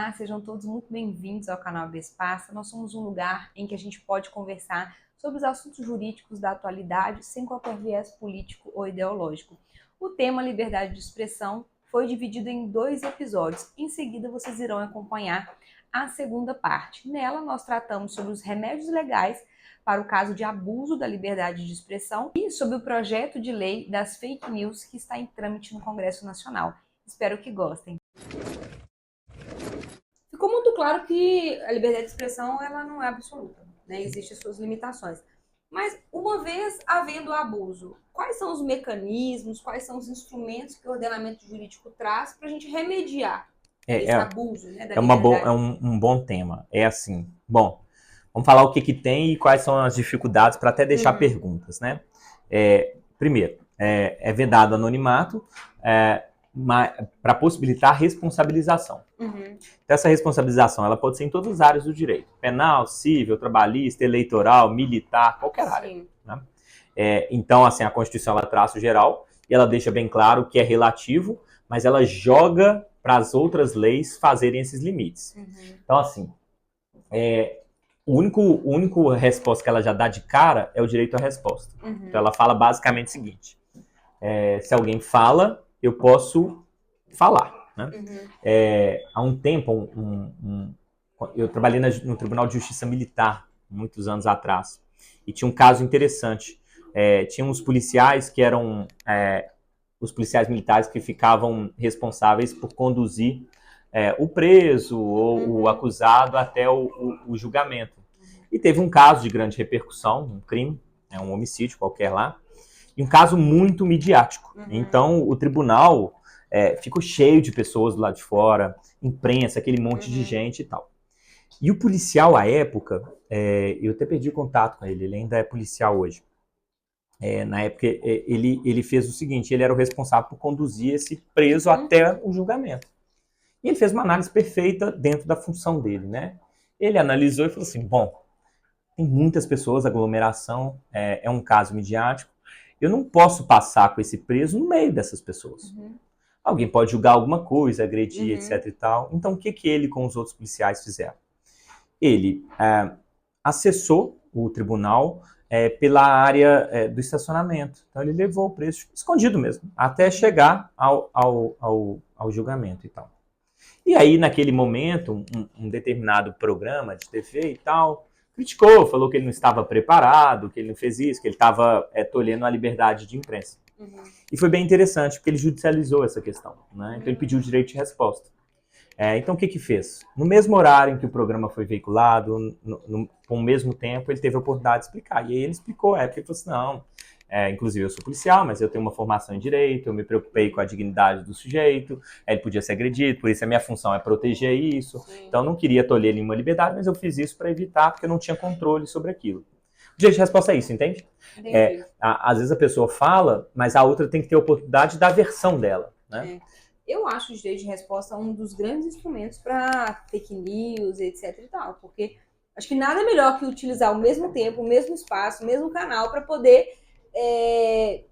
Olá, sejam todos muito bem-vindos ao canal Bespaça. Nós somos um lugar em que a gente pode conversar sobre os assuntos jurídicos da atualidade sem qualquer viés político ou ideológico. O tema liberdade de expressão foi dividido em 2 episódios. Em seguida, vocês irão acompanhar a segunda parte. Nela, nós tratamos sobre os remédios legais para o caso de abuso da liberdade de expressão e sobre o projeto de lei das fake news que está em trâmite no Congresso Nacional. Espero que gostem. Ficou muito claro que a liberdade de expressão ela não é absoluta, né? Existem suas limitações. Mas, uma vez havendo abuso, quais são os mecanismos, quais são os instrumentos que o ordenamento jurídico traz para a gente remediar esse abuso, né, da liberdade? É um bom tema. É assim, bom, vamos falar o que tem e quais são as dificuldades para até deixar perguntas, né? Primeiro, é vedado anonimato para possibilitar a responsabilização. Então, essa responsabilização ela pode ser em todas as áreas do direito. Penal, civil, trabalhista, eleitoral, militar, qualquer área. Né? Então, assim, a Constituição ela traça o geral e ela deixa bem claro que é relativo, mas ela joga para as outras leis fazerem esses limites. Então, assim, o único resposta que ela já dá de cara é o direito à resposta. Então, ela fala basicamente o seguinte, se alguém fala, eu posso falar. Né? Há um tempo, eu trabalhei no Tribunal de Justiça Militar, muitos anos atrás, e tinha um caso interessante. Tinha uns policiais que eram os policiais militares que ficavam responsáveis por conduzir o preso ou o acusado até o julgamento. E teve um caso de grande repercussão, um crime, um homicídio qualquer lá, e um caso muito midiático. Então, o tribunal ficou cheio de pessoas do lado de fora, imprensa, aquele monte de gente e tal. E o policial, à época, eu até perdi contato com ele, ele ainda é policial hoje. Na época, ele fez o seguinte, ele era o responsável por conduzir esse preso até o julgamento. E ele fez uma análise perfeita dentro da função dele, né? Ele analisou e falou assim, bom, tem muitas pessoas, aglomeração, é um caso midiático, eu não posso passar com esse preso no meio dessas pessoas. Alguém pode julgar alguma coisa, agredir, etc e tal. Então, o que ele com os outros policiais fizeram? Ele acessou o tribunal pela área do estacionamento. Então, ele levou o preso escondido mesmo, até chegar ao julgamento e tal. E aí, naquele momento, um determinado programa de TV e tal, criticou, falou que ele não estava preparado, que ele não fez isso, que ele estava tolhendo a liberdade de imprensa. E foi bem interessante, porque ele judicializou essa questão. Né? Então ele pediu o direito de resposta. Então o que fez? No mesmo horário em que o programa foi veiculado, com o mesmo tempo, ele teve a oportunidade de explicar. E aí ele explicou, porque ele falou assim, não, inclusive eu sou policial, mas eu tenho uma formação em direito, eu me preocupei com a dignidade do sujeito, ele podia ser agredido, por isso a minha função é proteger isso. Então eu não queria tolher nenhuma liberdade, mas eu fiz isso para evitar, porque eu não tinha controle sobre aquilo. O direito de resposta é isso, entende? Às vezes a pessoa fala, mas a outra tem que ter a oportunidade da versão dela. Né? Eu acho o direito de resposta um dos grandes instrumentos para fake news, etc e tal, porque acho que nada melhor que utilizar o mesmo tempo, o mesmo espaço, o mesmo canal para poder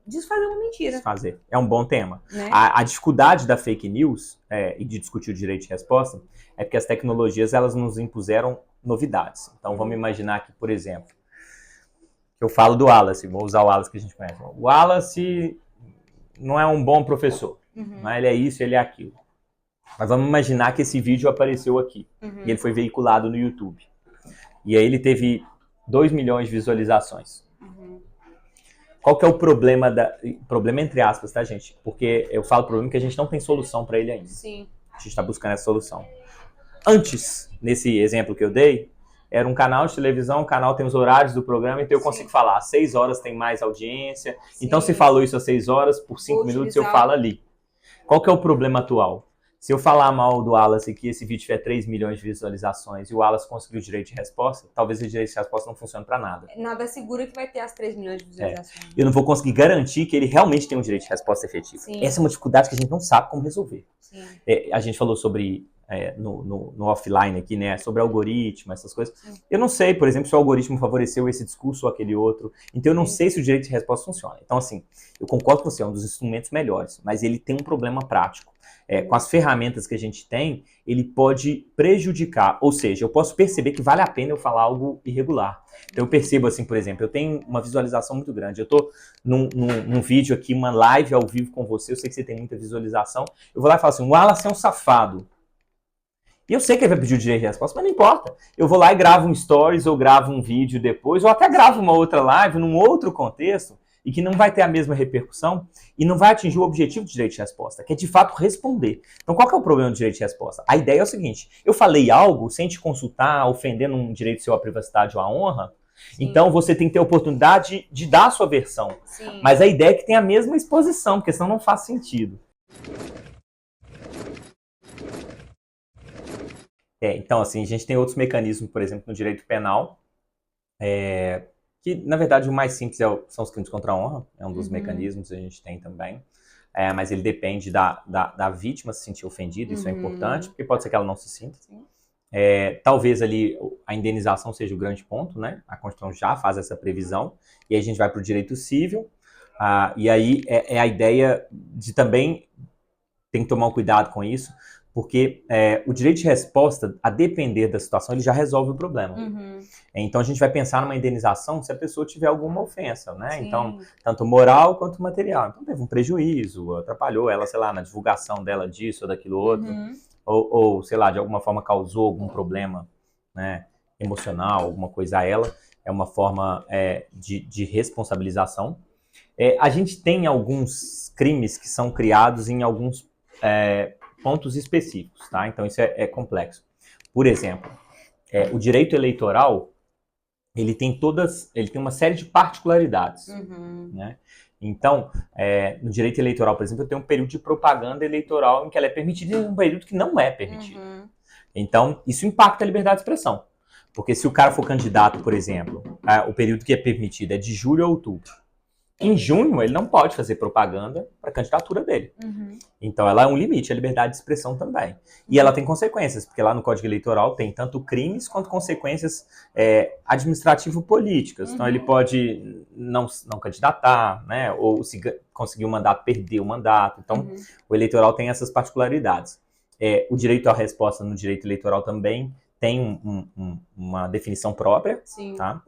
desfazer uma mentira. Desfazer. É um bom tema. Né? A dificuldade da fake news e de discutir o direito de resposta é porque as tecnologias elas nos impuseram novidades. Então vamos imaginar que, por exemplo, eu falo do Wallace, vou usar o Wallace que a gente conhece. O Wallace não é um bom professor, né? Ele é isso, ele é aquilo. Mas vamos imaginar que esse vídeo apareceu aqui e ele foi veiculado no YouTube. E aí ele teve 2 milhões de visualizações. Qual que é o problema, problema entre aspas, tá, gente? Porque eu falo problema que a gente não tem solução para ele ainda. Sim. A gente está buscando essa solução. Antes, nesse exemplo que eu dei, era um canal de televisão, o canal tem os horários do programa, então eu consigo falar, às 6 horas tem mais audiência, então se falou isso às 6 horas, por 5 minutos eu falo ali. Qual que é o problema atual? Se eu falar mal do Wallace que esse vídeo tiver 3 milhões de visualizações e o Wallace conseguiu o direito de resposta, talvez o direito de resposta não funcione para nada. Nada segura que vai ter as 3 milhões de visualizações. Eu não vou conseguir garantir que ele realmente tem um direito de resposta efetivo. Essa é uma dificuldade que a gente não sabe como resolver. A gente falou sobre no offline aqui, né, sobre algoritmo, essas coisas. Eu não sei, por exemplo, se o algoritmo favoreceu esse discurso ou aquele outro. Então eu não sei se o direito de resposta funciona. Então, assim, eu concordo com você, é um dos instrumentos melhores, mas ele tem um problema prático. Com as ferramentas que a gente tem, ele pode prejudicar. Ou seja, eu posso perceber que vale a pena eu falar algo irregular. Então eu percebo assim, por exemplo, eu tenho uma visualização muito grande. Eu estou num vídeo aqui, uma live ao vivo com você, eu sei que você tem muita visualização. Eu vou lá e falo assim, o Wallace é um safado. E eu sei que ele vai pedir o direito de resposta, mas não importa. Eu vou lá e gravo um stories, ou gravo um vídeo depois, ou até gravo uma outra live num outro contexto, e que não vai ter a mesma repercussão, e não vai atingir o objetivo do direito de resposta, que é de fato responder. Então qual que é o problema do direito de resposta? A ideia é o seguinte, eu falei algo sem te consultar, ofendendo um direito seu à privacidade ou à honra, então você tem que ter a oportunidade de dar a sua versão. Sim. Mas a ideia é que tenha a mesma exposição, porque senão não faz sentido. Então, assim, a gente tem outros mecanismos, por exemplo, no direito penal, que, na verdade, o mais simples são os crimes contra a honra, é um dos mecanismos que a gente tem também, mas ele depende da vítima se sentir ofendida, isso é importante, porque pode ser que ela não se sinta. Talvez ali a indenização seja o grande ponto, né? A Constituição já faz essa previsão, e aí a gente vai para o direito civil, e aí é a ideia de também tem que tomar um cuidado com isso, porque o direito de resposta, a depender da situação, ele já resolve o problema. Então a gente vai pensar numa indenização se a pessoa tiver alguma ofensa, né? Sim. Então, tanto moral quanto material. Então teve um prejuízo, atrapalhou ela, sei lá, na divulgação dela disso ou daquilo outro, ou sei lá, de alguma forma causou algum problema, né, emocional, alguma coisa a ela, é uma forma de responsabilização. A gente tem alguns crimes que são criados em alguns pontos específicos, tá? Então isso é complexo. Por exemplo, o direito eleitoral, ele tem uma série de particularidades, né? Então, no direito eleitoral, por exemplo, eu tenho um período de propaganda eleitoral em que ela é permitida e um período que não é permitido. Então, isso impacta a liberdade de expressão. Porque se o cara for candidato, por exemplo, o período que é permitido é de julho a outubro. Em junho, ele não pode fazer propaganda para a candidatura dele. Então, ela é um limite, a liberdade de expressão também. E ela tem consequências, porque lá no Código Eleitoral tem tanto crimes quanto consequências administrativo-políticas. Então, ele pode não candidatar, né? Ou se conseguir um mandato, perder o mandato. Então, o eleitoral tem essas particularidades. O direito à resposta no direito eleitoral também tem uma definição própria, tá?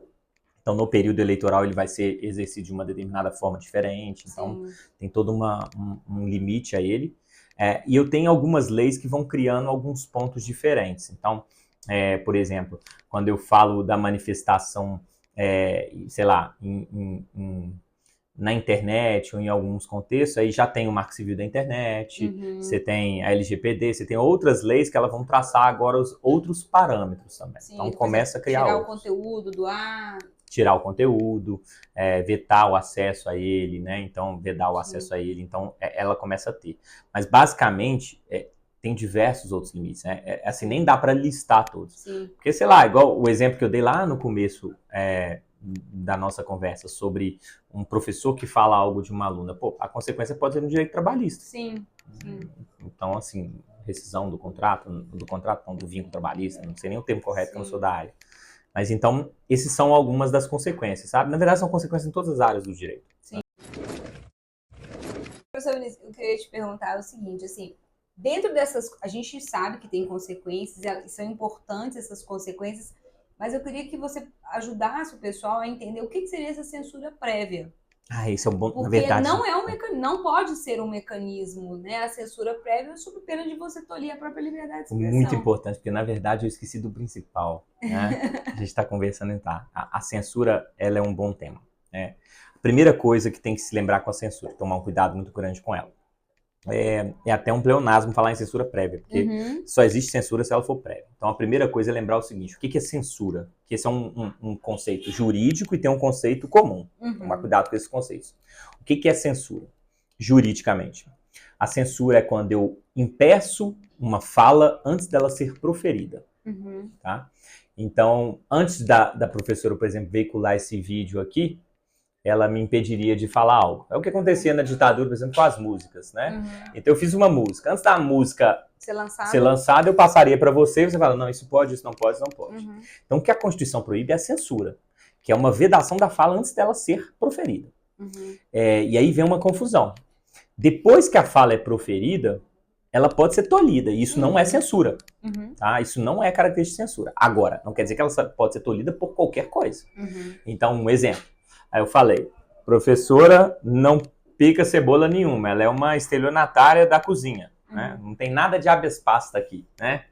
Então, no período eleitoral, ele vai ser exercido de uma determinada forma diferente. Então, tem todo um limite a ele. E eu tenho algumas leis que vão criando alguns pontos diferentes. Então, por exemplo, quando eu falo da manifestação, sei lá, na internet ou em alguns contextos, aí já tem o Marco Civil da Internet, você tem a LGPD, você tem outras leis que elas vão traçar agora os outros parâmetros também. Sim, então, começa a criar tirar outros. O conteúdo do ar... Tirar o conteúdo, vetar o acesso a ele, né? Então, vedar o acesso a ele. Então, ela começa a ter. Mas, basicamente, tem diversos outros limites, né? Assim, nem dá para listar todos. Sim. Porque, sei lá, igual o exemplo que eu dei lá no começo da nossa conversa sobre um professor que fala algo de uma aluna. Pô, a consequência pode ser no direito trabalhista. Sim. Então, assim, rescisão do contrato, não, do vínculo trabalhista, não sei nem o termo correto, que eu não sou da área. Mas então, esses são algumas das consequências, sabe? Na verdade, são consequências em todas as áreas do direito. Sim. Professor Vinícius, eu queria te perguntar o seguinte, assim, dentro dessas, a gente sabe que tem consequências, e são importantes essas consequências, mas eu queria que você ajudasse o pessoal a entender o que seria essa censura prévia. Isso é um bom, porque na verdade. Não pode ser um mecanismo, né? A censura prévia sob pena de você tolir a própria liberdade de expressão. Muito importante, porque na verdade eu esqueci do principal, né? A gente está conversando, então. A censura, ela é um bom tema, né? A primeira coisa que tem que se lembrar com a censura, tomar um cuidado muito grande com ela. É até um pleonasmo falar em censura prévia, porque só existe censura se ela for prévia. Então a primeira coisa é lembrar o seguinte, o que é censura? Que esse é um conceito jurídico e tem um conceito comum. Tomar cuidado com esses conceitos. O que é censura? Juridicamente. A censura é quando eu impeço uma fala antes dela ser proferida. Tá? Então, antes da professora, por exemplo, veicular esse vídeo aqui, ela me impediria de falar algo. É o que acontecia na ditadura, por exemplo, com as músicas, né? Então eu fiz uma música. Antes da música ser lançada, eu passaria para você e você fala, não, isso pode, isso não pode, isso não pode. Então o que a Constituição proíbe é a censura, que é uma vedação da fala antes dela ser proferida. E aí vem uma confusão. Depois que a fala é proferida, ela pode ser tolhida, e isso não é censura. Tá? Isso não é característica de censura. Agora, não quer dizer que ela pode ser tolhida por qualquer coisa. Então, um exemplo. Aí eu falei, professora não pica cebola nenhuma, ela é uma estelionatária da cozinha. Né? Não tem nada de habeas pasta aqui. Né?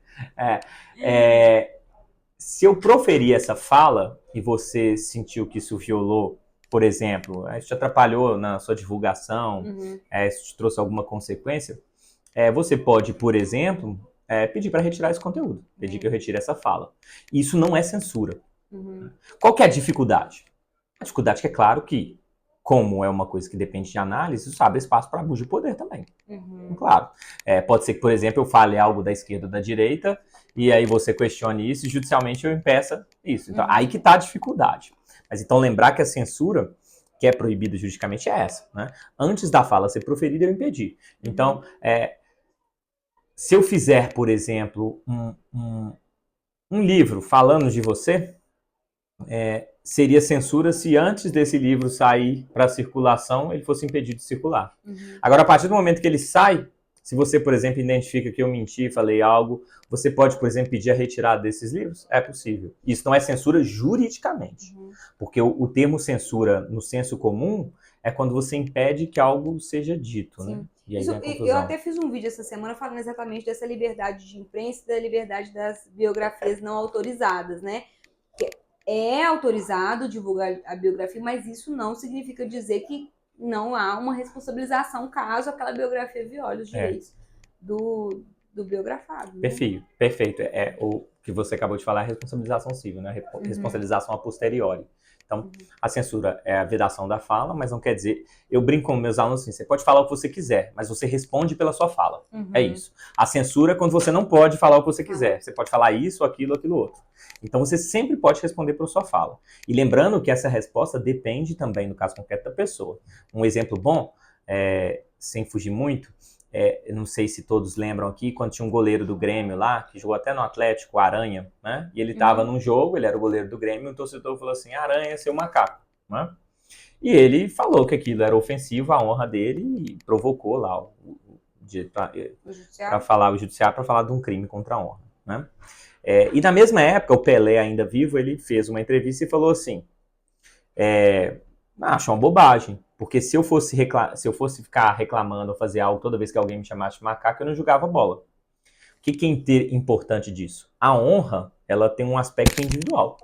Se eu proferir essa fala e você sentiu que isso violou, por exemplo, isso te atrapalhou na sua divulgação, isso te trouxe alguma consequência, você pode, por exemplo, pedir para retirar esse conteúdo, pedir que eu retire essa fala. Isso não é censura. Qual que é a dificuldade? A dificuldade é que é claro que, como é uma coisa que depende de análise, isso abre espaço para abuso de poder também. Claro. Pode ser que, por exemplo, eu fale algo da esquerda ou da direita, e aí você questione isso e judicialmente eu impeça isso. Então, aí que está a dificuldade. Mas então lembrar que a censura que é proibida juridicamente é essa. Né? Antes da fala ser proferida, eu impedi. Então, se eu fizer, por exemplo, um livro falando de você, seria censura se antes desse livro sair para circulação, ele fosse impedido de circular. Agora, a partir do momento que ele sai, se você, por exemplo, identifica que eu menti, falei algo, você pode, por exemplo, pedir a retirada desses livros? É possível. Isso não é censura juridicamente. Porque o termo censura, no senso comum, é quando você impede que algo seja dito, né? E aí isso, vem a confusão. eu até fiz um vídeo essa semana falando exatamente dessa liberdade de imprensa e da liberdade das biografias não autorizadas, né? Que é autorizado divulgar a biografia, mas isso não significa dizer que não há uma responsabilização caso aquela biografia viole os direitos do biografado. Né? Perfeito. O que você acabou de falar é a responsabilização civil, né? Responsabilização a posteriori. Então, a censura é a vedação da fala, mas não quer dizer... Eu brinco com meus alunos assim, você pode falar o que você quiser, mas você responde pela sua fala. É isso. A censura é quando você não pode falar o que você quiser. Você pode falar isso, aquilo outro. Então, você sempre pode responder pela sua fala. E lembrando que essa resposta depende também, no caso concreto, da pessoa. Um exemplo bom, sem fugir muito, eu não sei se todos lembram aqui, quando tinha um goleiro do Grêmio lá, que jogou até no Atlético, o Aranha, né? E ele estava num jogo, ele era o goleiro do Grêmio, e um torcedor falou assim, Aranha, seu macaco, né? E ele falou que aquilo era ofensivo à honra dele e provocou lá o judiciário para falar de um crime contra a honra, né? E na mesma época, o Pelé, ainda vivo, ele fez uma entrevista e falou assim, acho uma bobagem, porque se eu fosse ficar reclamando ou fazer algo toda vez que alguém me chamasse de macaco, eu não jogava bola. O que é importante disso? A honra, ela tem um aspecto individual.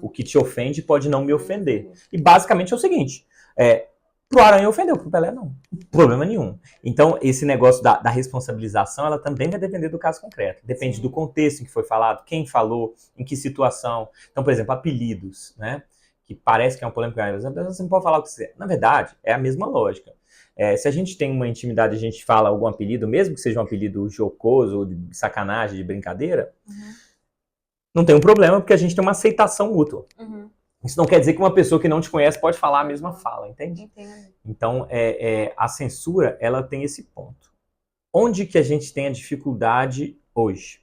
O que te ofende pode não me ofender. E basicamente é o seguinte, pro Aranha ofendeu, pro Pelé não. Problema nenhum. Então, esse negócio da responsabilização, ela também vai depender do caso concreto. Depende do contexto em que foi falado, quem falou, em que situação. Então, por exemplo, apelidos, né? Que parece que é uma polêmica, você não pode falar o que você quiser. Na verdade, é a mesma lógica. Se a gente tem uma intimidade, a gente fala algum apelido, mesmo que seja um apelido jocoso, ou de sacanagem, de brincadeira, não tem um problema, porque a gente tem uma aceitação mútua. Isso não quer dizer que uma pessoa que não te conhece pode falar a mesma fala, entende? Entendo. Então, a censura, ela tem esse ponto. Onde que a gente tem a dificuldade hoje?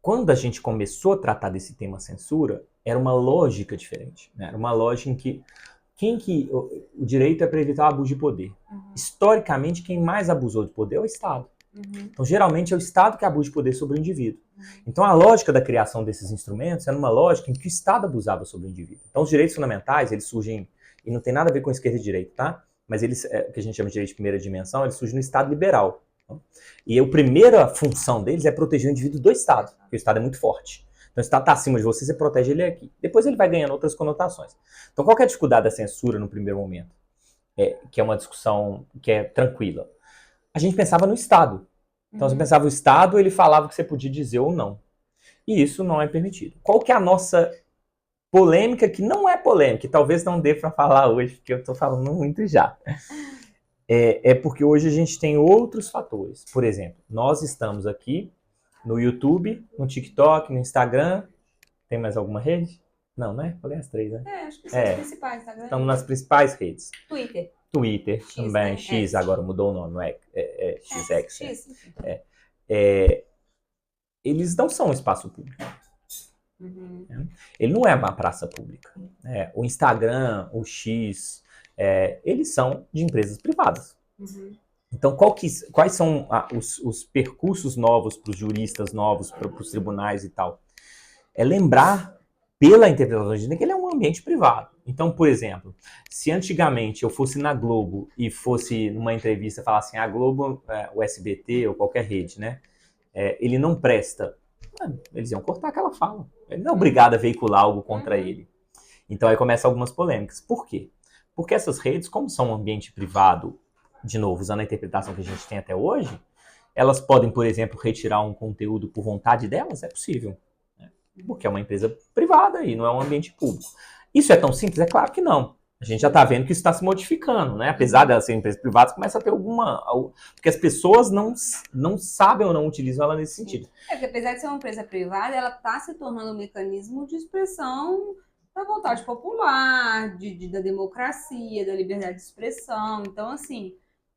Quando a gente começou a tratar desse tema censura, era uma lógica diferente. Né? Era uma lógica em que o direito é para evitar o abuso de poder. Historicamente, quem mais abusou de poder é o Estado. Então, geralmente, é o Estado que abusa de poder sobre o indivíduo. Então, a lógica da criação desses instrumentos era uma lógica em que o Estado abusava sobre o indivíduo. Então, os direitos fundamentais, eles surgem, e não tem nada a ver com esquerda e direita, tá? Mas eles, o que a gente chama de direito de primeira dimensão, eles surgem no Estado liberal. Tá? E a primeira função deles é proteger o indivíduo do Estado, porque o Estado é muito forte. Então, o Estado está acima de você, você protege ele aqui. Depois ele vai ganhando outras conotações. Então, qual que é a dificuldade da censura no primeiro momento? Que é uma discussão que é tranquila. A gente pensava no Estado. Então, você pensava no Estado, ele falava o que você podia dizer ou não. E isso não é permitido. Qual que é a nossa polêmica, que não é polêmica, que talvez não dê para falar hoje, porque eu estou falando muito já. Porque hoje a gente tem outros fatores. Por exemplo, nós estamos aqui no YouTube, no TikTok, no Instagram. Tem mais alguma rede? Não, né? Falei as três, né? Acho que são as principais, tá? Estamos nas principais redes. Twitter. Twitter X, também, né? X, agora mudou o nome, XX. X, enfim. Eles não são um espaço público. Uhum. Ele não é uma praça pública. O Instagram, o X, eles são de empresas privadas. Uhum. Então, quais são os percursos novos para os juristas novos, para os tribunais e tal? É lembrar, pela interpretação jurídica, que ele é um ambiente privado. Então, por exemplo, se antigamente eu fosse na Globo e fosse numa entrevista falar assim, a Globo, o SBT ou qualquer rede, né? Ele não presta. Eles iam cortar aquela fala. Ele não é obrigado a veicular algo contra ele. Então aí começam algumas polêmicas. Por quê? Porque essas redes, como são um ambiente privado, de novo, usando a interpretação que a gente tem até hoje, elas podem, por exemplo, retirar um conteúdo por vontade delas? É possível. Né? Porque é uma empresa privada e não é um ambiente público. Isso é tão simples? É claro que não. A gente já está vendo que isso está se modificando, né? Apesar de ela ser empresa privada, começa a ter alguma... Porque as pessoas não sabem ou não utilizam ela nesse sentido. Porque apesar de ser uma empresa privada, ela está se tornando um mecanismo de expressão da vontade popular, da democracia, da liberdade de expressão. Então, assim,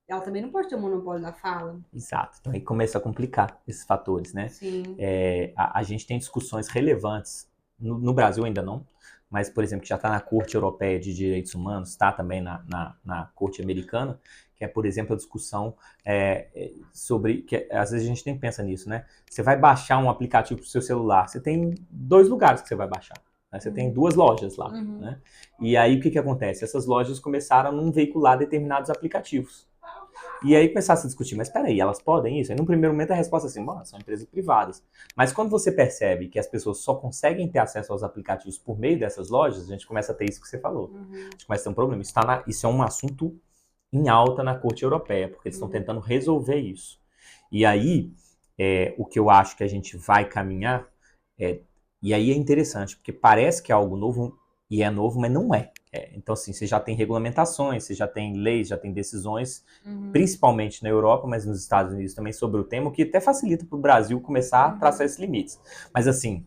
ela também não pode ter o monopólio da fala. Exato. Então aí começa a complicar esses fatores, né? Sim. A gente tem discussões relevantes, no Brasil ainda não, mas, por exemplo, que já está na Corte Europeia de Direitos Humanos, está também na Corte Americana, que é, por exemplo, a discussão sobre, que às vezes a gente nem pensa nisso, né? Você vai baixar um aplicativo para o seu celular, você tem 2 lugares que você vai baixar. Né? Você tem 2 lojas lá. Né? E aí o que acontece? Essas lojas começaram a não veicular determinados aplicativos. E aí começar a se discutir, mas peraí, elas podem isso? Aí no primeiro momento a resposta é assim, são empresas privadas. Mas quando você percebe que as pessoas só conseguem ter acesso aos aplicativos por meio dessas lojas, a gente começa a ter isso que você falou. A gente começa a ter um problema. Isso é um assunto em alta na Corte Europeia, porque eles estão tentando resolver isso. E aí, o que eu acho que a gente vai caminhar, e aí é interessante, porque parece que é algo novo, e é novo, mas não é. Então, assim, você já tem regulamentações, você já tem leis, já tem decisões, principalmente na Europa, mas nos Estados Unidos também, sobre o tema, o que até facilita para o Brasil começar a traçar esses limites. Mas, assim,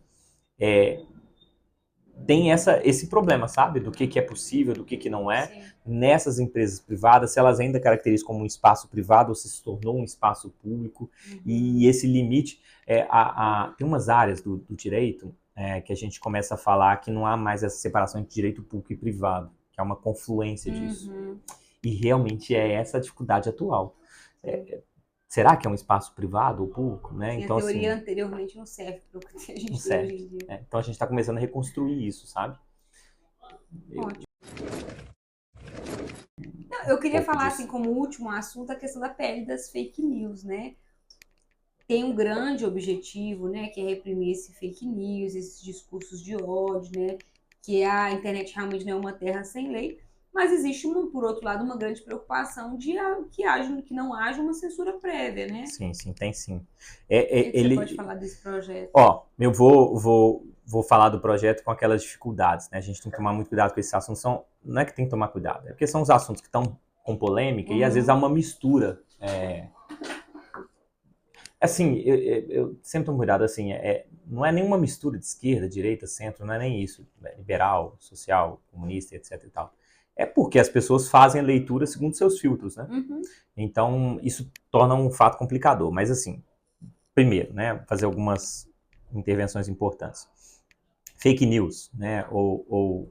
tem esse problema, sabe? Do que é possível, do que não é. Sim. Nessas empresas privadas, se elas ainda caracterizam como um espaço privado ou se tornou um espaço público. E esse limite, tem umas áreas do direito que a gente começa a falar que não há mais essa separação entre direito público e privado, que é uma confluência disso. E realmente é essa a dificuldade atual. Será que é um espaço privado ou público? Né? Sim, então, a teoria assim, anteriormente não serve para o que a gente não tem serve. hoje em dia. Então a gente está começando a reconstruir isso, sabe? Ótimo. Eu queria falar, assim, como último assunto, a questão da pele das fake news, né? Tem um grande objetivo, né, que é reprimir esse fake news, esses discursos de ódio, né, que a internet realmente não é uma terra sem lei, mas existe, por outro lado, uma grande preocupação de que não haja uma censura prévia, né? Sim, tem sim. O que você pode falar desse projeto? Eu vou falar do projeto com aquelas dificuldades, né? A gente tem que tomar muito cuidado com esses assuntos. Não é que tem que tomar cuidado, é porque são os assuntos que estão com polêmica e às vezes há uma mistura. Assim, eu sempre tomo cuidado, assim, não é nenhuma mistura de esquerda, direita, centro, não é nem isso, liberal, social, comunista, etc e tal. É porque as pessoas fazem a leitura segundo seus filtros, né? Então, isso torna um fato complicador. Mas, assim, primeiro, né, fazer algumas intervenções importantes. Fake news, né, ou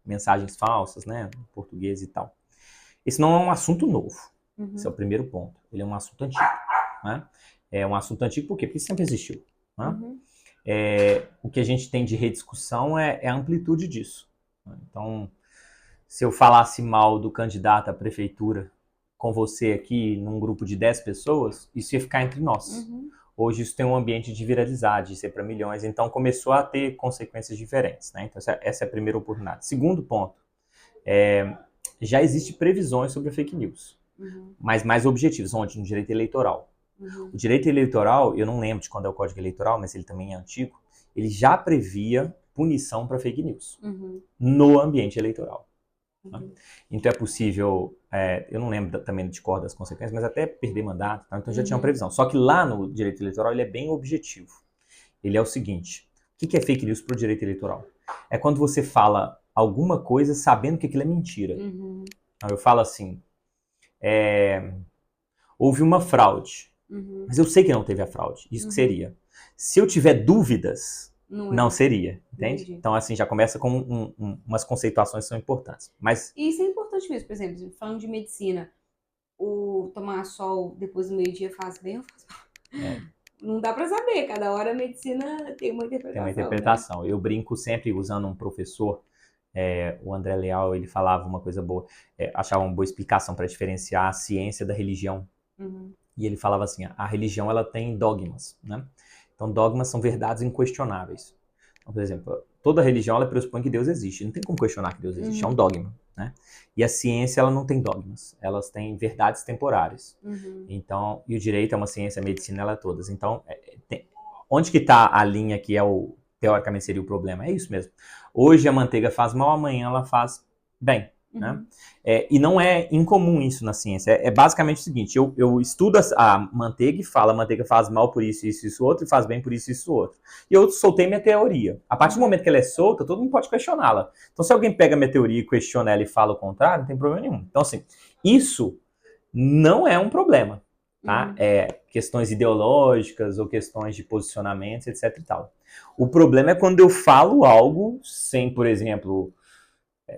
mensagens falsas, né, em português e tal. Esse não é um assunto novo. Esse é o primeiro ponto. Ele é um assunto antigo, né? É um assunto antigo por quê? Porque sempre existiu. Né? O que a gente tem de rediscussão é a amplitude disso. Né? Então, se eu falasse mal do candidato à prefeitura com você aqui, num grupo de 10 pessoas, isso ia ficar entre nós. Hoje isso tem um ambiente de viralizar, de ser para milhões, então começou a ter consequências diferentes. Né? Então, essa é a primeira oportunidade. Segundo ponto, já existem previsões sobre a fake news, mas mais objetivos, onde? No direito eleitoral. O direito eleitoral, eu não lembro de quando é o Código Eleitoral, mas ele também é antigo, ele já previa punição para fake news no ambiente eleitoral. Né? Então é possível, eu não lembro também de cor das consequências, mas até perder mandato, tá? Então já tinha uma previsão. Só que lá no direito eleitoral ele é bem objetivo. Ele é o seguinte, o que é fake news para o direito eleitoral? é quando você fala alguma coisa sabendo que aquilo é mentira. Uhum. Eu falo assim, houve uma fraude, Uhum. mas eu sei que não teve a fraude. Isso que Uhum. seria. Se eu tiver dúvidas, Não não é. seria, entende? Entendi. Então, assim, já começa com umas conceituações que são importantes. Mas, E isso é importante mesmo, por exemplo, falando de medicina, o tomar sol depois do meio-dia faz bem ou faz mal? Não dá pra saber, cada hora a medicina tem uma tem uma interpretação, né? interpretação. Eu brinco sempre usando um professor, o André Leal, ele falava uma coisa boa, achava uma boa explicação para diferenciar a ciência da religião. Uhum. E ele falava assim, a religião ela tem dogmas, né? Então dogmas são verdades inquestionáveis. Então, por exemplo, toda religião ela pressupõe que Deus existe, não tem como questionar que Deus existe, é um dogma, né? E a ciência ela não tem dogmas, elas têm verdades temporárias. Uhum. Então, e o direito é uma ciência, a medicina ela é todas. Então, onde que está a linha que teoricamente seria o problema? É isso mesmo. Hoje a manteiga faz mal, amanhã ela faz bem. Né? E não é incomum isso na ciência. É basicamente o seguinte: eu estudo a manteiga e falo, a manteiga faz mal por isso, isso, isso, outro, e faz bem por isso, isso, outro. E eu soltei minha teoria. A partir do momento que ela é solta, todo mundo pode questioná-la. Então, se alguém pega minha teoria e questiona ela e fala o contrário, não tem problema nenhum. Então, assim, isso não é um problema. Tá? Questões ideológicas ou questões de posicionamentos, etc e tal. O problema é quando eu falo algo sem, por exemplo,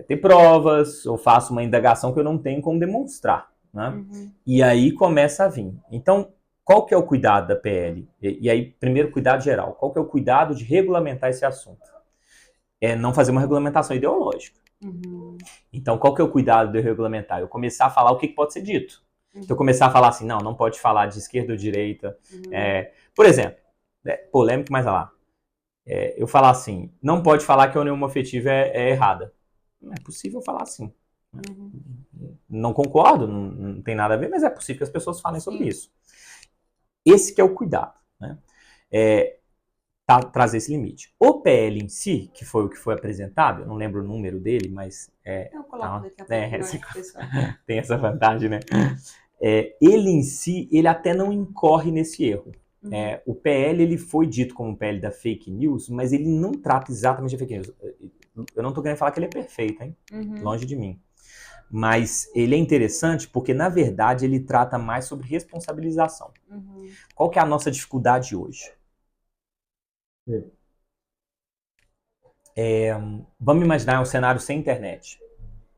ter provas, ou faço uma indagação que eu não tenho como demonstrar. Né? E aí começa a vir. Então, qual que é o cuidado da PL? E aí, primeiro, cuidado geral. Qual que é o cuidado de regulamentar esse assunto? É não fazer uma regulamentação ideológica. Então, qual que é o cuidado de eu regulamentar? Eu começar a falar o que pode ser dito. Então, eu começar a falar assim, não pode falar de esquerda ou direita. Por exemplo, polêmico, mas lá. Eu falar assim, não pode falar que a união homoafetiva é errada. Não é possível falar assim. Não concordo, não tem nada a ver, mas é possível que as pessoas falem sobre isso. Esse que é o cuidado. Né? Trazer esse limite. O PL em si, que foi o que foi apresentado, eu não lembro o número dele, mas... Eu coloco daqui a pouco. Tem essa vantagem, né? Ele em si, ele até não incorre nesse erro. O PL ele foi dito como o PL da fake news, mas ele não trata exatamente de fake news. Eu não estou querendo falar que ele é perfeito, hein? Longe de mim. Mas ele é interessante porque, na verdade, ele trata mais sobre responsabilização. Qual que é a nossa dificuldade hoje? Vamos imaginar um cenário sem internet.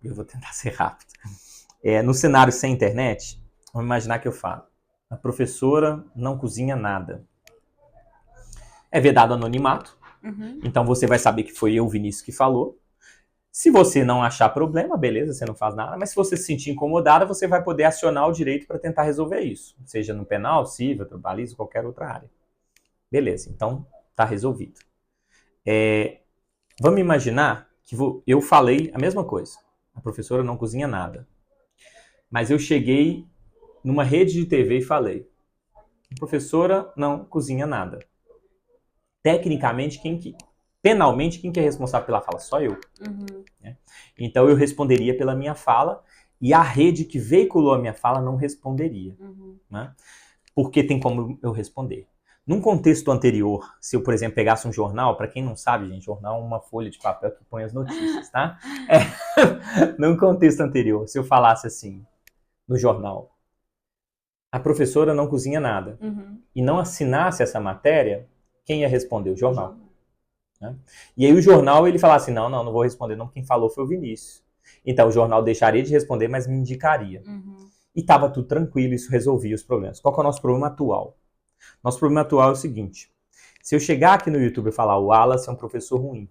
Eu vou tentar ser rápido. No cenário sem internet, vamos imaginar que eu falo. A professora não cozinha nada. É vedado anonimato. Então você vai saber que foi eu, Vinícius, que falou. Se você não achar problema, beleza, você não faz nada. Mas se você se sentir incomodada, você vai poder acionar o direito para tentar resolver isso. Seja no penal, civil, trabalhista, qualquer outra área. Beleza, então tá resolvido. Vamos imaginar que eu falei a mesma coisa. A professora não cozinha nada. Mas eu cheguei numa rede de TV e falei: a professora não cozinha nada. Tecnicamente, penalmente, quem que é responsável pela fala? Só eu. Né? Então eu responderia pela minha fala e a rede que veiculou a minha fala não responderia. Né? Porque tem como eu responder. Num contexto anterior, se eu, por exemplo, pegasse um jornal, para quem não sabe, gente, jornal é uma folha de papel que põe as notícias, tá? Num contexto anterior, se eu falasse assim, no jornal, a professora não cozinha nada, e não assinasse essa matéria, quem ia responder? O jornal. Né? E aí o jornal, ele falasse, não vou responder não, quem falou foi o Vinícius. Então o jornal deixaria de responder, mas me indicaria. E estava tudo tranquilo, isso resolvia os problemas. Qual que é o nosso problema atual? Nosso problema atual é o seguinte: se eu chegar aqui no YouTube e falar o Wallace é um professor ruim,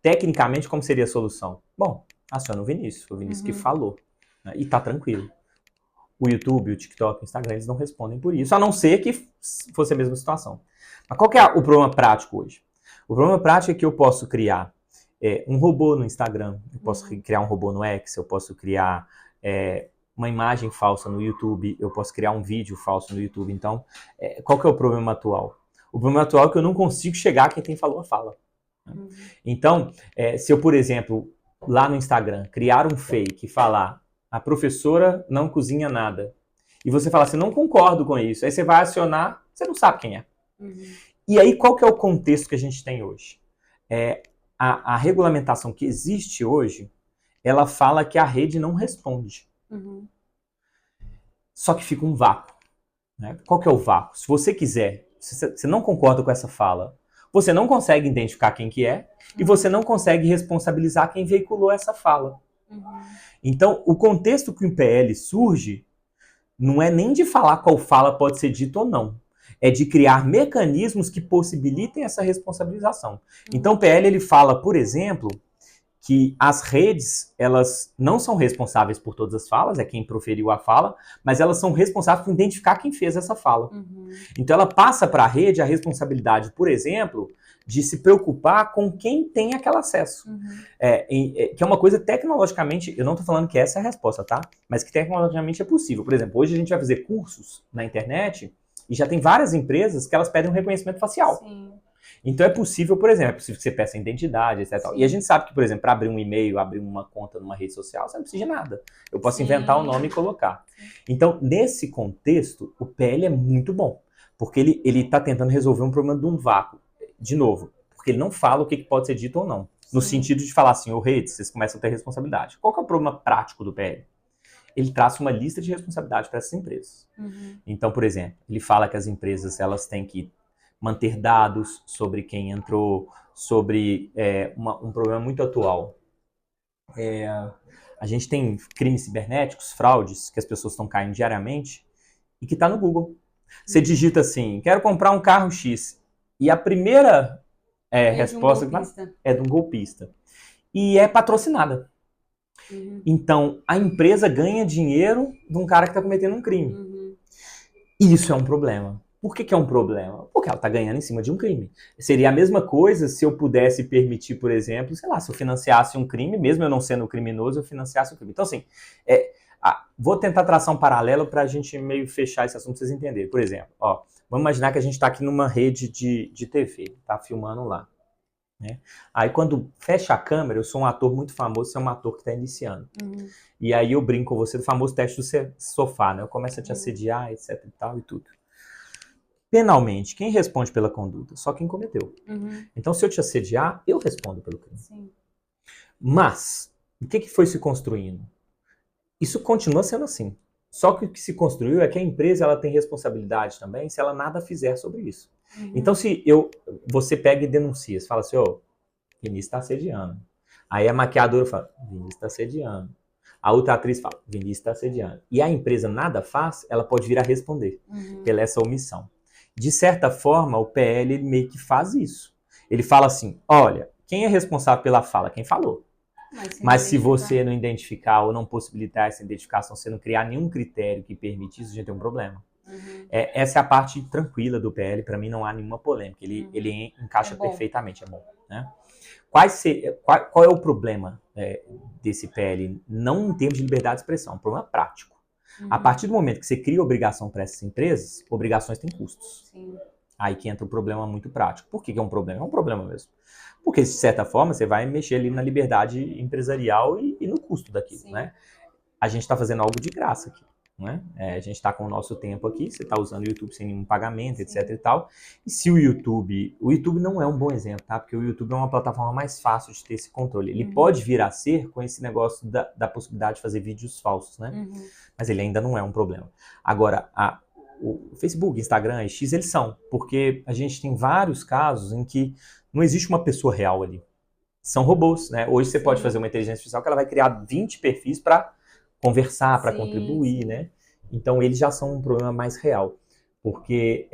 tecnicamente, como seria a solução? Bom, aciona o Vinícius que falou, né? E tá tranquilo. O YouTube, o TikTok, o Instagram, eles não respondem por isso, a não ser que fosse a mesma situação. Mas qual que é o problema prático hoje? O problema prático é que eu posso criar um robô no Instagram, eu posso criar um robô no X, eu posso criar uma imagem falsa no YouTube, eu posso criar um vídeo falso no YouTube. Então, qual que é o problema atual? O problema atual é que eu não consigo chegar a quem falou a fala. Então, se eu, por exemplo, lá no Instagram, criar um fake e falar a professora não cozinha nada, e você falar assim, não concordo com isso, aí você vai acionar, você não sabe quem é. E aí, qual que é o contexto que a gente tem hoje? a regulamentação que existe hoje, ela fala que a rede não responde. Só que fica um vácuo. Né? Qual que é o vácuo? Se você quiser, se você não concorda com essa fala, você não consegue identificar quem que é e você não consegue responsabilizar quem veiculou essa fala. Então, o contexto que o PL surge não é nem de falar qual fala pode ser dita ou não. É de criar mecanismos que possibilitem essa responsabilização. Então, o PL ele fala, por exemplo, que as redes, elas não são responsáveis por todas as falas, é quem proferiu a fala, mas elas são responsáveis por identificar quem fez essa fala. Então, ela passa para a rede a responsabilidade, por exemplo, de se preocupar com quem tem aquele acesso. Que é uma coisa tecnologicamente, eu não estou falando que essa é a resposta, tá? Mas que tecnologicamente é possível. Por exemplo, hoje a gente vai fazer cursos na internet e já tem várias empresas que elas pedem um reconhecimento facial. Sim. Então é possível, por exemplo, é possível que você peça identidade, etc. E a gente sabe que, por exemplo, para abrir um e-mail, abrir uma conta numa rede social, você não precisa de nada. Eu posso inventar o nome e colocar. Então, nesse contexto, o PL é muito bom, porque ele está tentando resolver um problema de um vácuo. De novo, porque ele não fala o que pode ser dito ou não. No sentido de falar assim, ô redes, vocês começam a ter responsabilidade. Qual que é o problema prático do PL? Ele traça uma lista de responsabilidade para essas empresas. Então, por exemplo, ele fala que as empresas elas têm que manter dados sobre quem entrou, sobre um problema muito atual. A gente tem crimes cibernéticos, fraudes, que as pessoas estão caindo diariamente, e que está no Google. Você digita assim, quero comprar um carro X, e a primeira resposta é de um golpista. E é patrocinada. Então, a empresa ganha dinheiro de um cara que está cometendo um crime. E isso é um problema. Por que é um problema? Porque ela está ganhando em cima de um crime. Seria a mesma coisa se eu pudesse permitir, por exemplo, sei lá, se eu financiasse um crime, mesmo eu não sendo criminoso, eu financiasse o crime. Então, assim, vou tentar traçar um paralelo para a gente meio fechar esse assunto, para vocês entenderem. Por exemplo, vamos imaginar que a gente está aqui numa rede de TV, tá filmando lá. Né? Aí quando fecha a câmera, eu sou um ator muito famoso, você é um ator que está iniciando. E aí eu brinco com você do famoso teste do sofá, né? Eu começo a te assediar, etc e tal e tudo. Penalmente, quem responde pela conduta? Só quem cometeu. Então, se eu te assediar, eu respondo pelo crime. Sim. Mas, o que foi se construindo? Isso continua sendo assim. Só que o que se construiu é que a empresa ela tem responsabilidade também se ela nada fizer sobre isso. Então, se você pega e denuncia, você fala assim, Vinícius está assediando. Aí a maquiadora fala, Vinícius está assediando. A outra atriz fala, Vinícius está assediando. E a empresa nada faz, ela pode vir a responder pela essa omissão. De certa forma, o PL ele meio que faz isso. Ele fala assim, olha, quem é responsável pela fala? Quem falou. Mas se você não identificar ou não possibilitar essa identificação, você não criar nenhum critério que permite isso, a gente tem um problema. Essa é a parte tranquila do PL, para mim não há nenhuma polêmica, ele encaixa perfeitamente, é bom. Né? Qual é o problema desse PL? Não em termos de liberdade de expressão, é um problema prático. A partir do momento que você cria obrigação para essas empresas, obrigações têm custos. Sim. Aí que entra um problema muito prático. Por que é um problema? É um problema mesmo. Porque, de certa forma, você vai mexer ali na liberdade empresarial e no custo daquilo, né? A gente está fazendo algo de graça aqui, né? A gente está com o nosso tempo aqui, você está usando o YouTube sem nenhum pagamento, etc e tal. E se o YouTube não é um bom exemplo, tá? Porque o YouTube é uma plataforma mais fácil de ter esse controle. Ele pode vir a ser com esse negócio da possibilidade de fazer vídeos falsos, né? Mas ele ainda não é um problema. Agora, o Facebook, Instagram, X, eles são. Porque a gente tem vários casos em que não existe uma pessoa real ali. São robôs, né? Hoje você pode fazer uma inteligência artificial que ela vai criar 20 perfis para conversar, para contribuir, né? Então, eles já são um problema mais real. Porque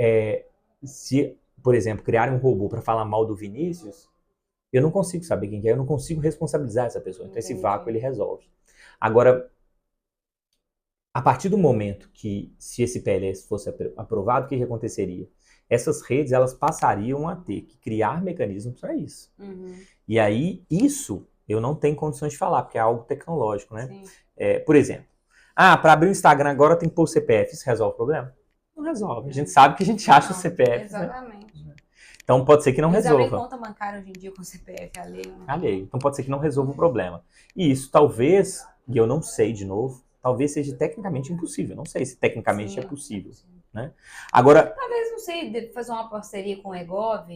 se, por exemplo, criarem um robô para falar mal do Vinícius, eu não consigo saber quem é, eu não consigo responsabilizar essa pessoa. Então, esse vácuo ele resolve. Agora, a partir do momento que, se esse PLS fosse aprovado, o que aconteceria? Essas redes, elas passariam a ter que criar mecanismos para isso. E aí, isso eu não tenho condições de falar, porque é algo tecnológico, né? Por exemplo, para abrir o Instagram agora tem que pôr o CPF, isso resolve o problema? Não resolve. A gente sabe que a gente acha o CPF. Exatamente. Né? Então pode ser que não resolva. Abrir conta bancária hoje em dia com o CPF alheio. Né? Alheio. Então pode ser que não resolva o problema. E isso talvez, e eu não sei de novo, talvez seja tecnicamente impossível. Não sei se tecnicamente é possível. né? Agora, talvez, não sei, fazer uma parceria com o Egov,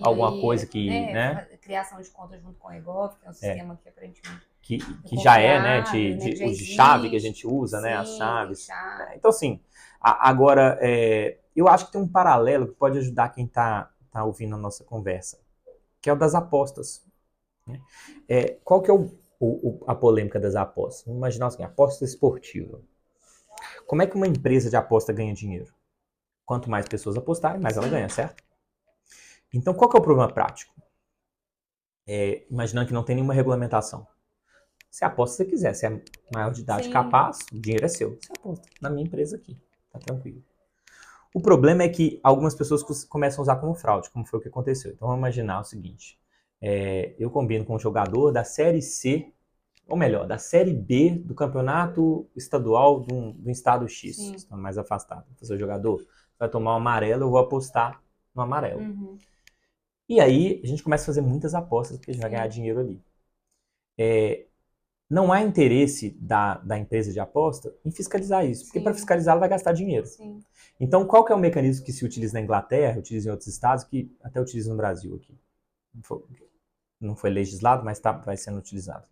alguma aí, coisa que, né? Criação de conta junto com o Egov, que é um sistema que aparentemente que já é, né? confiável, que já O de chave que a existe. gente usa, né? As Sim, chaves. chave. Então, assim, agora, eu acho que tem um paralelo que pode ajudar quem tá ouvindo a nossa conversa, que é o das apostas, né? Qual que é a polêmica das apostas? Vamos imaginar assim, aposta esportiva. Como é que uma empresa de aposta ganha dinheiro? Quanto mais pessoas apostarem, mais ela ganha, certo? Então, qual que é o problema prático? Imaginando que não tem nenhuma regulamentação. Você aposta se você quiser, se é maior de idade, Sim. capaz, o dinheiro é seu. Você aposta na minha empresa aqui, tá tranquilo. O problema é que algumas pessoas começam a usar como fraude, como foi o que aconteceu. Então, vamos imaginar o seguinte, eu combino com um jogador da Série C, ou melhor, da Série B do campeonato estadual do estado X, está mais afastado. Vou fazer o jogador, vai tomar um amarelo, eu vou apostar no amarelo. Uhum. E aí, a gente começa a fazer muitas apostas, porque a gente vai ganhar dinheiro ali. Não há interesse da empresa de aposta em fiscalizar isso, porque para fiscalizar ela vai gastar dinheiro. Sim. Então, qual que é o mecanismo que se utiliza na Inglaterra, utiliza em outros estados, que até utiliza no Brasil aqui? Não foi legislado, mas vai sendo utilizado.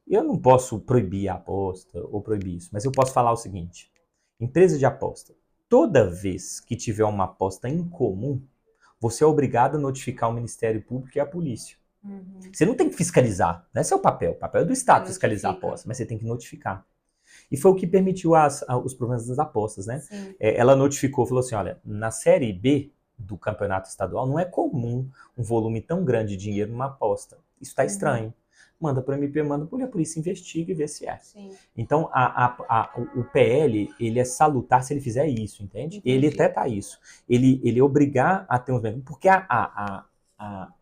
Eu não posso proibir a aposta ou proibir isso, mas eu posso falar o seguinte: empresa de aposta, toda vez que tiver uma aposta incomum, você é obrigado a notificar o Ministério Público e a polícia. Uhum. Você não tem que fiscalizar, não é seu papel. O papel é do Estado fiscalizar a aposta, mas você tem que notificar. E foi o que permitiu os problemas das apostas, né? Ela notificou, falou assim, olha, na Série B do campeonato estadual não é comum um volume tão grande de dinheiro numa aposta. Isso está estranho. Manda para o MP, manda para a polícia, investiga e vê se é. Sim. Então, o PL, ele é salutar se ele fizer isso, entende? Entendi. Ele até tá isso. Ele obrigar a ter uns mecanismos, porque a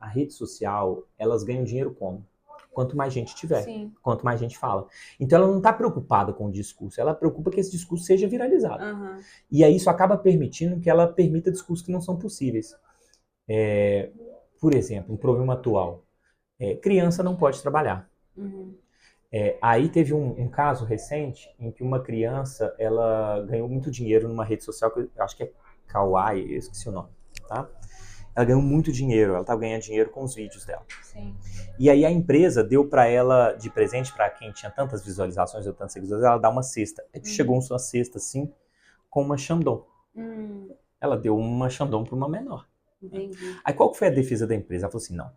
rede social, elas ganham dinheiro como? Quanto mais gente tiver, Sim. quanto mais gente fala. Então ela não está preocupada com o discurso, ela preocupa que esse discurso seja viralizado. Uhum. E aí isso acaba permitindo que ela permita discursos que não são possíveis. Por exemplo, um problema atual. Criança não pode trabalhar. Uhum. Aí teve um caso recente em que uma criança ela ganhou muito dinheiro numa rede social, que eu acho que é Kawaii, eu esqueci o nome, tá? Ela ganhou muito dinheiro, ela estava ganhando dinheiro com os vídeos dela. Sim. E aí a empresa deu para ela de presente, para quem tinha tantas visualizações, ou tantos seguidores, ela dá uma cesta. Chegou uma cesta assim, com uma Xandão. Ela deu uma Xandão para uma menor. Entendi. Aí qual que foi a defesa da empresa? Ela falou assim, não,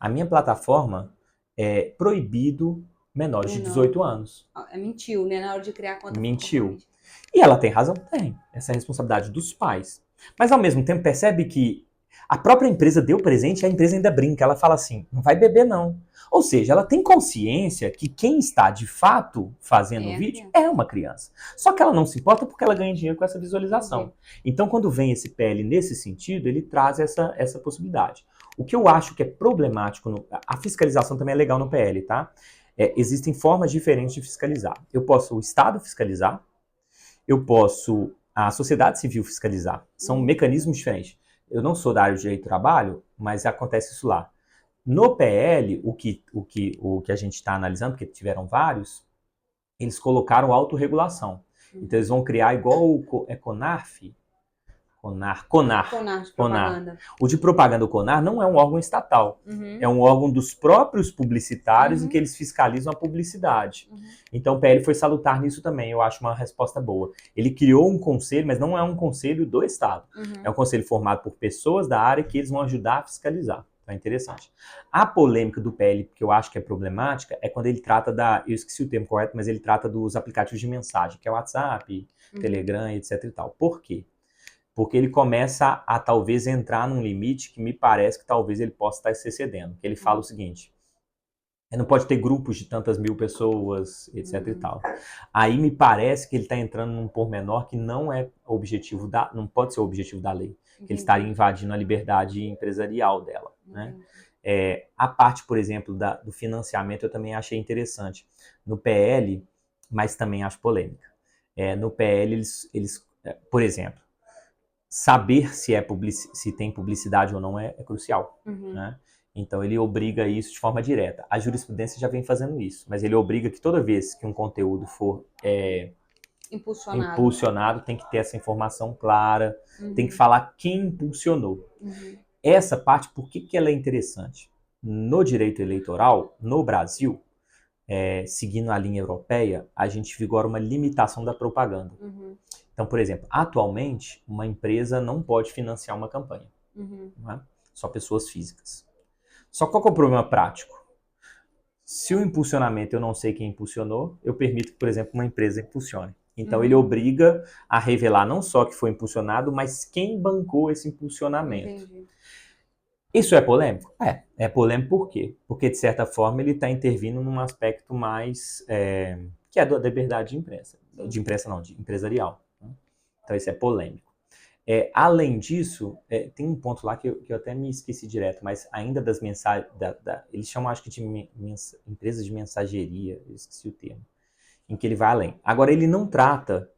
a minha plataforma é proibido menores de 18 anos. Mentiu, né? Na hora de criar a conta. Mentiu. E ela tem razão? Tem. Essa é a responsabilidade dos pais. Mas ao mesmo tempo percebe que a própria empresa deu presente e a empresa ainda brinca. Ela fala assim, não vai beber não. Ou seja, ela tem consciência que quem está de fato fazendo o vídeo é uma criança. Só que ela não se importa porque ela ganha dinheiro com essa visualização. Então quando vem esse PL nesse sentido, ele traz essa possibilidade. O que eu acho que é problemático, a fiscalização também é legal no PL, tá? Existem formas diferentes de fiscalizar. Eu posso o Estado fiscalizar, eu posso a sociedade civil fiscalizar. São mecanismos diferentes. Eu não sou da área de direito do trabalho, mas acontece isso lá. No PL, o que a gente está analisando, porque tiveram vários, eles colocaram autorregulação. Então eles vão criar igual o CONARF, CONAR. De propaganda. O de propaganda, o CONAR, não é um órgão estatal. É um órgão dos próprios publicitários em que eles fiscalizam a publicidade. Então o PL foi salutar nisso também. Eu acho uma resposta boa. Ele criou um conselho, mas não é um conselho do Estado. É um conselho formado por pessoas da área que eles vão ajudar a fiscalizar. Então é interessante. A polêmica do PL, que eu acho que é problemática, é quando ele trata eu esqueci o termo correto, mas ele trata dos aplicativos de mensagem, que é o WhatsApp, Telegram, etc e tal. Por quê? Porque ele começa a talvez entrar num limite que me parece que talvez ele possa estar se excedendo. Ele fala o seguinte, não pode ter grupos de tantas mil pessoas, etc e tal. Aí me parece que ele está entrando num pormenor que não é objetivo não pode ser o objetivo da lei. Que ele estaria invadindo a liberdade empresarial dela. Né? A parte, por exemplo, do financiamento eu também achei interessante. No PL, mas também acho polêmica. No PL, eles por exemplo, saber se tem publicidade ou não é crucial. Né? Então ele obriga isso de forma direta. A jurisprudência já vem fazendo isso, mas ele obriga que toda vez que um conteúdo for Impulsionado. Tem que ter essa informação clara, tem que Uhum. falar quem impulsionou. Uhum. Essa parte, por que ela é interessante? No direito eleitoral, no Brasil, seguindo a linha europeia, a gente vigora uma limitação da propaganda. Uhum. Então, por exemplo, atualmente, uma empresa não pode financiar uma campanha. Uhum. Não é? Só pessoas físicas. Só qual que é o problema prático? Se o impulsionamento eu não sei quem impulsionou, eu permito que, por exemplo, uma empresa impulsione. Então, ele obriga a revelar não só que foi impulsionado, mas quem bancou esse impulsionamento. Entendi. Isso é polêmico? É polêmico por quê? Porque, de certa forma, ele está intervindo num aspecto mais, que é da liberdade de imprensa. De imprensa não, de empresarial. Né? Então, isso é polêmico. Além disso, tem um ponto lá que eu até me esqueci direto, mas ainda das mensagens, eles chamam, acho que, de empresas de mensageria, eu esqueci o termo, em que ele vai além. Agora, ele não trata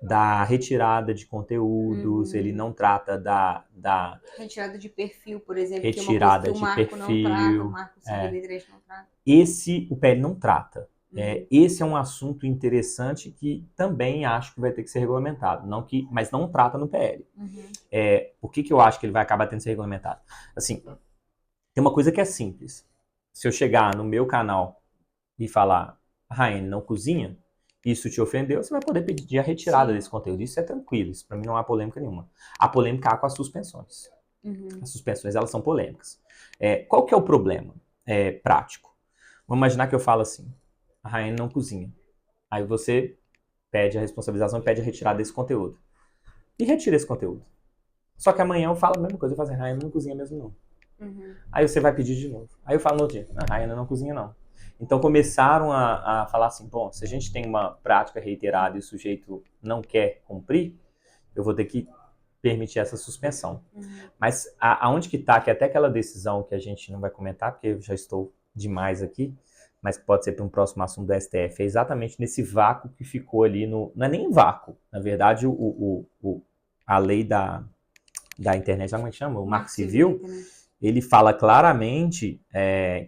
da retirada de conteúdos, ele não trata da Retirada de perfil, por exemplo, que é uma coisa que retirada o de Marco não trata, o perfil. Marco Civil da Internet não trata. O PL não trata. Esse é um assunto interessante que também acho que vai ter que ser regulamentado, mas não trata no PL. Por que eu acho que ele vai acabar tendo que ser regulamentado? Assim, tem uma coisa que é simples. Se eu chegar no meu canal e falar, Raine não cozinha, isso te ofendeu, você vai poder pedir a retirada desse conteúdo. Isso é tranquilo, isso para mim não há polêmica nenhuma. A polêmica há com as suspensões. As suspensões, elas são polêmicas. Qual que é o problema prático? Vamos imaginar que eu falo assim, a Raine não cozinha. Aí você pede a responsabilização e pede a retirada desse conteúdo. E retira esse conteúdo. Só que amanhã eu falo a mesma coisa, eu falo assim, Raine não cozinha mesmo não. Aí você vai pedir de novo. Aí eu falo no outro dia, a Raine não cozinha não. Então começaram a falar assim, bom, se a gente tem uma prática reiterada e o sujeito não quer cumprir, eu vou ter que permitir essa suspensão. Mas aonde que está, que até aquela decisão que a gente não vai comentar, porque eu já estou demais aqui, mas pode ser para um próximo assunto do STF, é exatamente nesse vácuo que ficou ali não é nem vácuo, na verdade a lei da internet, como é que chama? O Marco Civil, ele fala claramente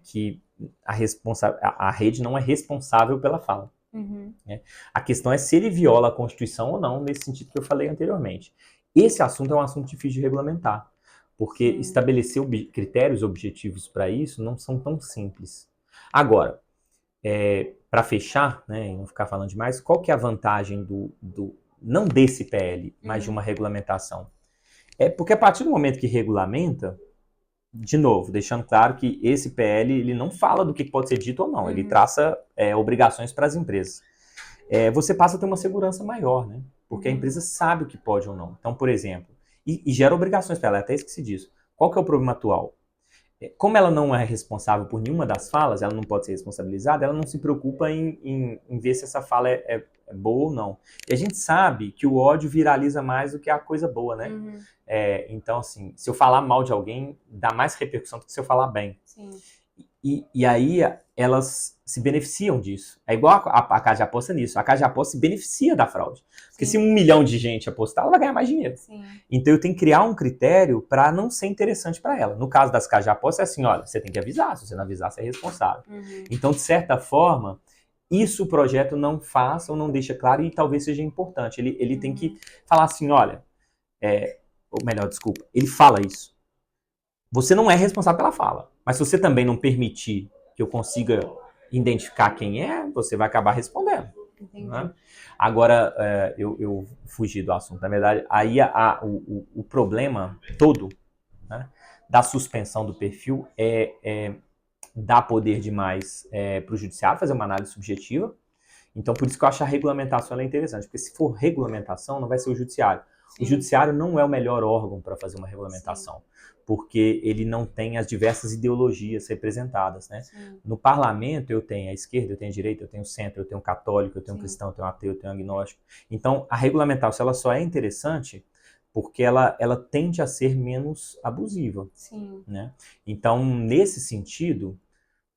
que a rede não é responsável pela fala. Né? A questão é se ele viola a Constituição ou não, nesse sentido que eu falei anteriormente. Esse assunto é um assunto difícil de regulamentar, porque estabelecer critérios objetivos para isso não são tão simples. Agora, para fechar, né, e não ficar falando demais, qual que é a vantagem não desse PL, mas de uma regulamentação? Porque a partir do momento que regulamenta, de novo, deixando claro que esse PL ele não fala do que pode ser dito ou não, ele traça obrigações para as empresas. Você passa a ter uma segurança maior, né? Porque a empresa sabe o que pode ou não. Então, por exemplo, e gera obrigações para ela, até esqueci disso. Qual que é o problema atual? Como ela não é responsável por nenhuma das falas, ela não pode ser responsabilizada, ela não se preocupa em ver se essa fala é boa ou não. E a gente sabe que o ódio viraliza mais do que a coisa boa, né? Então, assim, se eu falar mal de alguém, dá mais repercussão do que se eu falar bem. Sim. E aí elas se beneficiam disso. É igual a casa de aposta nisso. A casa de aposta se beneficia da fraude. Porque se 1 milhão de gente apostar, ela vai ganhar mais dinheiro. Sim. Então eu tenho que criar um critério para não ser interessante para ela. No caso das casas de aposta é assim, olha, você tem que avisar. Se você não avisar, você é responsável. Então, de certa forma, isso o projeto não faz ou não deixa claro e talvez seja importante. Ele tem que falar assim, olha, ou melhor, desculpa, ele fala isso. Você não é responsável pela fala. Mas se você também não permitir que eu consiga identificar quem é, você vai acabar respondendo. Né? Agora, eu fugi do assunto. Na verdade, aí o problema todo, né, da suspensão do perfil é dar poder demais para o judiciário fazer uma análise subjetiva. Então, por isso que eu acho a regulamentação é interessante. Porque se for regulamentação, não vai ser o judiciário. Sim. O judiciário não é o melhor órgão para fazer uma regulamentação. Sim. Porque ele não tem as diversas ideologias representadas, né? No parlamento eu tenho a esquerda, eu tenho a direita, eu tenho o centro, eu tenho o católico, eu tenho o cristão, eu tenho o ateu, eu tenho o agnóstico. Então, a regulamentação ela só é interessante porque ela tende a ser menos abusiva. Sim. Né? Então, nesse sentido,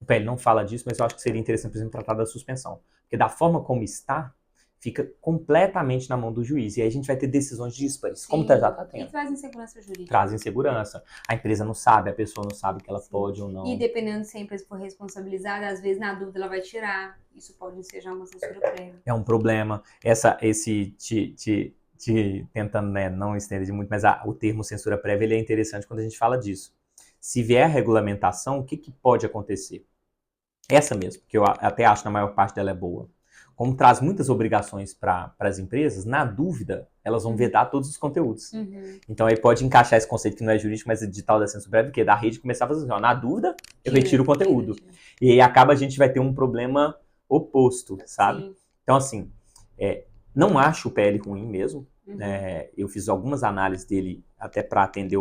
o PL não fala disso, mas eu acho que seria interessante, por exemplo, tratar da suspensão. Porque da forma como está, fica completamente na mão do juiz. E aí a gente vai ter decisões díspares, Sim. como já está tendo. E traz insegurança jurídica. Traz insegurança. A empresa não sabe, a pessoa não sabe que ela pode ou não. E dependendo se a empresa for responsabilizada, às vezes na dúvida ela vai tirar. isso pode ensejar uma censura prévia. É um problema. Tentando, né, não estender muito, mas o termo censura prévia ele é interessante quando a gente fala disso. Se vier a regulamentação, o que pode acontecer? Essa mesmo, que eu até acho que na maior parte dela é boa. Como traz muitas obrigações para as empresas, na dúvida, elas vão vedar todos os conteúdos. Então aí pode encaixar esse conceito que não é jurídico, mas é de tal da censura prévia, porque da rede começava a fazer assim, na dúvida, eu retiro o conteúdo. E aí acaba a gente vai ter um problema oposto, sabe? Sim. Então assim, não acho o PL ruim mesmo. Eu fiz algumas análises dele até para atender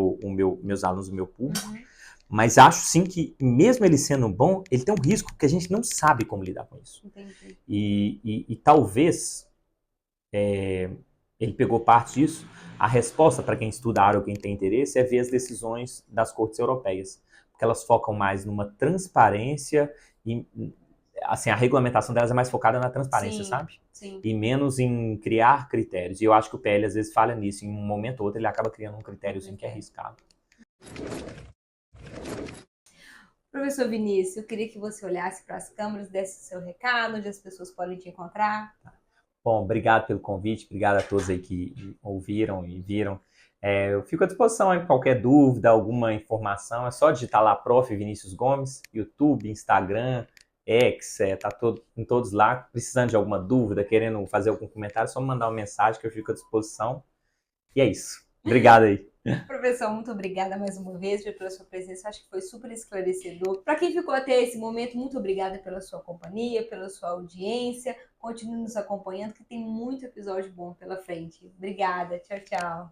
meus alunos, o meu público. Mas acho sim que, mesmo ele sendo bom, ele tem um risco, porque a gente não sabe como lidar com isso. Entendi. E talvez ele pegou parte disso. A resposta para quem estuda a área ou quem tem interesse é ver as decisões das cortes europeias. Porque elas focam mais numa transparência e, assim, a regulamentação delas é mais focada na transparência, sabe? Sim. E menos em criar critérios. E eu acho que o PL às vezes falha nisso. Em um momento ou outro ele acaba criando um critériozinho que é arriscado. Professor Vinícius, eu queria que você olhasse para as câmeras, desse o seu recado, onde as pessoas podem te encontrar. Bom, obrigado pelo convite, obrigado a todos aí que ouviram e viram. Eu fico à disposição aí, qualquer dúvida, alguma informação, é só digitar lá Prof. Vinícius Gomes, YouTube, Instagram, X, tá em todos lá. Precisando de alguma dúvida, querendo fazer algum comentário, é só mandar uma mensagem que eu fico à disposição. E é isso. Obrigado aí. Professor, muito obrigada mais uma vez pela sua presença, acho que foi super esclarecedor. Para quem ficou até esse momento, muito obrigada pela sua companhia, pela sua audiência. Continue nos acompanhando, que tem muito episódio bom pela frente. Obrigada, tchau, tchau.